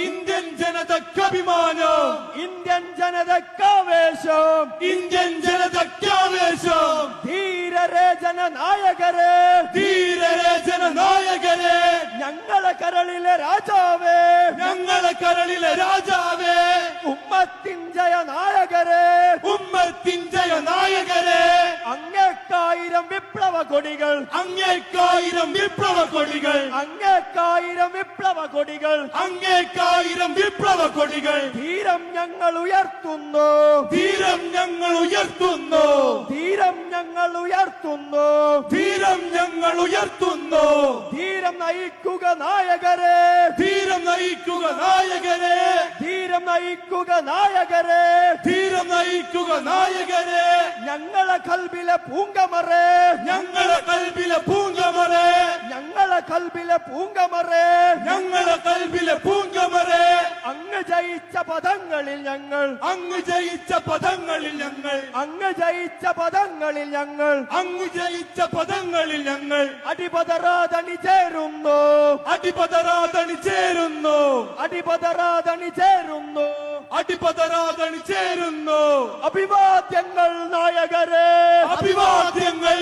Indian ജനതയ്ക്കഭിമാനം, Indian ജനതയ്ക്കാവേശം, Indian ജനതയ്ക്കാവേശം. ധീരരേ ജനനായകരെ, ധീരരേ ജനനായകരെ, ഞങ്ങളെ കരളിലെ രാജാവേ, ഞങ്ങളെ കരളിലെ രാജാവേ, ഉമ്മത്തിൻ ജയനായകരെ, ഉമ്മത്തിൻ ജയനായകരെ, അങ്ങേക്കായിരം വിപ്ലവ കൊടികൾ, അങ്ങേക്കായിരം വിപ്ലവ കൊടികൾ, അങ്ങേക്കായിരം വിപ്ലവ കൊടികൾ, അങ്ങേക്കായിരം വിപ്ലവ കൊടികൾ. ധീരം ഞങ്ങൾ ഉയർത്തുന്നു, ധീരം ഞങ്ങൾ ഉയർത്തുന്നു, ധീരം ഞങ്ങൾ ഉയർത്തുന്നു, ധീരം ഞങ്ങൾ ഉയർത്തുന്നു. ധീരം നയിക്കുക നായകരെ, ധീരം നയിക്കുക നായകരെ, ധീരം നയിക്കുക നായകരെ, ധീരം നയിക്കുക നായകരെ. ഞങ്ങളെ കൽബിലെ പൂങ്കമറേ, ഞങ്ങളെ കൽബിലെ പൂങ്കമറേ, ഞങ്ങളെ കൽബിലെ പൂങ്കമറേ, ഞങ്ങളെ കൽബിലെ പൂങ്കമറേ. അങ്ങ് ജയിച്ച പദങ്ങളിൽ ഞങ്ങൾ, അങ്ങ് ജയിച്ച പദങ്ങളിൽ ഞങ്ങൾ, അങ്ങ് ജയിച്ച പദങ്ങളിൽ ഞങ്ങൾ, അങ്ങ് ജയിച്ച പദങ്ങളിൽ ഞങ്ങൾ അടിപതറാതണി ചേരുന്നു, അടിപതറാതണി ചേരുന്നു, അടിപതറാതണി ചേരുന്നു, അടിപതറാതണി ചേരുന്നു. അഭിവാദ്യങ്ങൾ നായകരെ, അഭിവാദ്യങ്ങൾ.